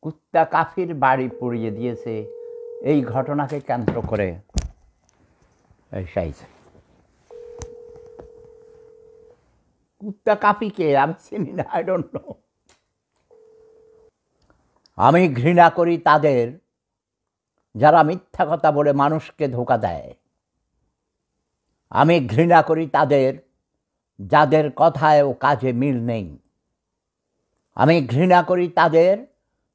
কুত্তা কাফির বাড়ি পুড়িয়ে দিয়েছে এই ঘটনাকে কেন্দ্র করে কুত্তা কাফিকে আমি চিনি না, আই ডোন্ট নো। আমি ঘৃণা করি তাদের যারা মিথ্যা কথা বলে মানুষকে ধোঁকা দেয়। আমি ঘৃণা করি তাদের যাদের কথায় ও কাজে মিল নেই। আমি ঘৃণা করি তাদের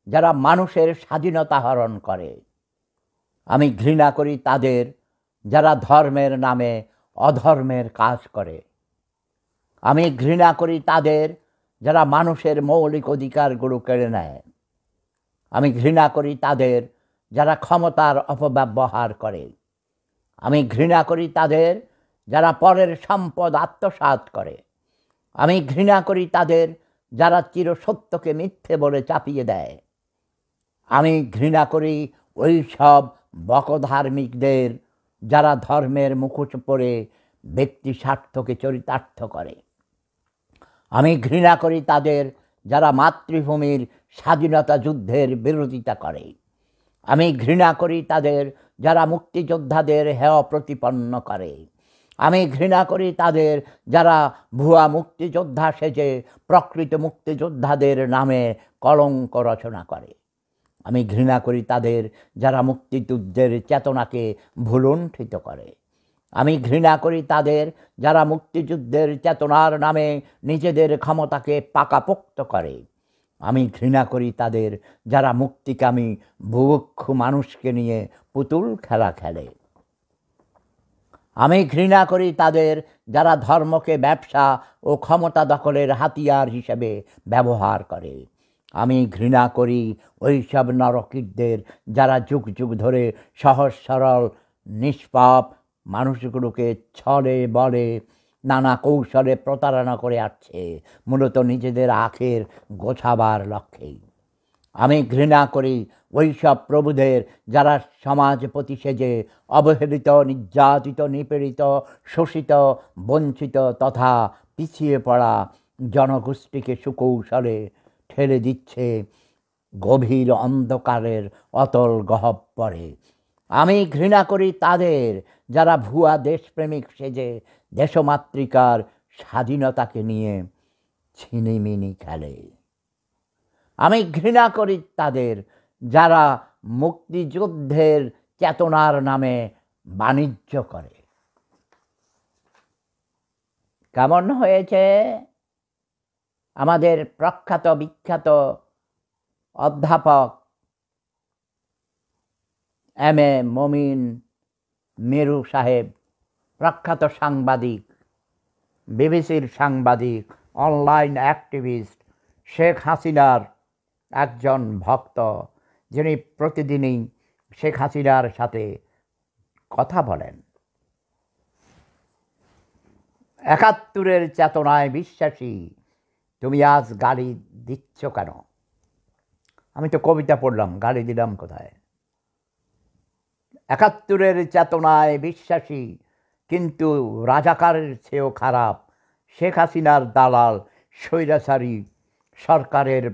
যারা মানুষের স্বাধীনতা হরণ করে। আমি ঘৃণা করি তাদের যারা ধর্মের নামে অধর্মের কাজ করে। আমি ঘৃণা করি তাদের যারা মানুষের মৌলিক অধিকারগুলো কেড়ে নেয়। আমি ঘৃণা করি তাদের যারা ক্ষমতার অপব্যবহার করে। আমি ঘৃণা করি তাদের যারা পরের সম্পদ আত্মসাৎ করে। আমি ঘৃণা করি তাদের যারা চিরসত্যকে মিথ্যে বলে চাপিয়ে দেয়। আমি ঘৃণা করি ওই সব বকধার্মিকদের যারা ধর্মের মুখোশ পরে ব্যক্তি স্বার্থকে চরিতার্থ করে। আমি ঘৃণা করি তাদের যারা মাতৃভূমির স্বাধীনতা যুদ্ধের বিরোধিতা করে। আমি ঘৃণা করি তাদের যারা মুক্তিযোদ্ধাদের হেয় প্রতিপন্ন করে। আমি ঘৃণা করি তাদের যারা ভুয়া মুক্তিযোদ্ধা সেজে প্রকৃত মুক্তিযোদ্ধাদের নামে কলঙ্ক রচনা করে। আমি ঘৃণা করি তাদের যারা মুক্তিযুদ্ধের চেতনাকে ভুলুণ্ঠিত করে। আমি ঘৃণা করি তাদের যারা মুক্তিযুদ্ধের চেতনার নামে নিজেদের ক্ষমতাকে পাকাপোক্ত করে। আমি ঘৃণা করি তাদের যারা মুক্তিকামী বুভুক্ষু মানুষকে নিয়ে পুতুল খেলা খেলে। আমি ঘৃণা করি তাদের যারা ধর্মকে ব্যবসা ও ক্ষমতা দখলের হাতিয়ার হিসেবে ব্যবহার করে। আমি ঘৃণা করি ওই সব নরকিটদের যারা যুগ যুগ ধরে সহজ সরল নিষ্পাপ মানুষগুলোকে ছলে বলে নানা কৌশলে প্রতারণা করে আসছে, মূলত নিজেদের আখের গোছাবার লক্ষ্যেই। আমি ঘৃণা করি ওই সব প্রভুদের যারা সমাজপতি সেজে অবহেলিত, নির্যাতিত, নিপীড়িত, শোষিত, বঞ্চিত তথা পিছিয়ে পড়া জনগোষ্ঠীকে সুকৌশলে ঠেলে দিচ্ছে গভীর অন্ধকারের অতল গহ্বরে। আমি ঘৃণা করি তাদের যারা ভুয়া দেশপ্রেমিক সেজে দেশমাতৃকার স্বাধীনতাকে নিয়ে ছিনিমিনি খেলে। আমি ঘৃণা করি তাদের যারা মুক্তিযুদ্ধের চেতনার নামে বাণিজ্য করে। কেমন হয়েছে আমাদের প্রখ্যাত বিখ্যাত অধ্যাপক এম.এ. মমিন মেরু সাহেব, প্রখ্যাত সাংবাদিক, বিবিসির সাংবাদিক, অনলাইন অ্যাক্টিভিস্ট, শেখ হাসিনার একজন ভক্ত, যিনি প্রতিদিনই শেখ হাসিনার সাথে কথা বলেন। ৭১-এর চেতনায় বিশ্বাসী তুমি আজ গালি দিচ্ছ কেন? আমি তো কবিতা পড়লাম, গালি দিলাম কোথায়? ৭১-এর চেতনায় বিশ্বাসী কিন্তু রাজাকারের চেয়েও খারাপ শেখ হাসিনার দালাল স্বৈরাচারী সরকারের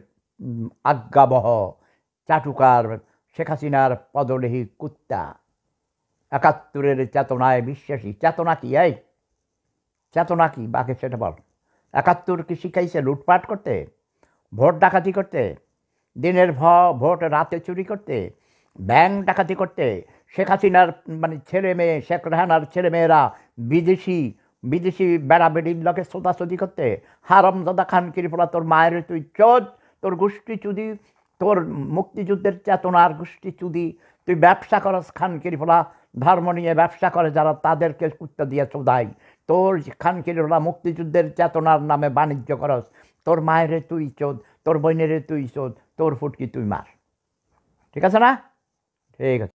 আজ্ঞাবহ চাটুকার শেখ হাসিনার পদলেহী কুত্তা। ৭১-এর চেতনায় বিশ্বাসী। চেতনা কি? এই চেতনা কি বাকি সেটা বল। ৭১ কি শিখাইছে লুটপাট করতে, ভোট ডাকাতি করতে, দিনের ভোট রাতে চুরি করতে, ব্যাংক ডাকাতি করতে? শেখ হাসিনার ছেলে মেয়ে, শেখ রেহানার ছেলে মেয়েরা বিদেশি বেড়াবেড়ির লোকে সোদাসুদি করতে? হারামজাদা খানকির ফলা তোর মায়ের তুই চোদ, তোর গোষ্ঠী চুদি, তোর মুক্তিযুদ্ধের চেতনার গোষ্ঠী চুদি। তুই ব্যবসা করস খানকির ফলা, ধর্ম নিয়ে ব্যবসা করে যারা তাদেরকে কুত্তা দিয়ে চোদাই। তোর খানকির ফলা মুক্তিযুদ্ধের চেতনার নামে বাণিজ্য করস। তোর মায়ের তুই চোদ, তোর বোনের তুই চোদ, তোর ফুটকি তুই মার। ঠিক আছে না? ঠিক আছে।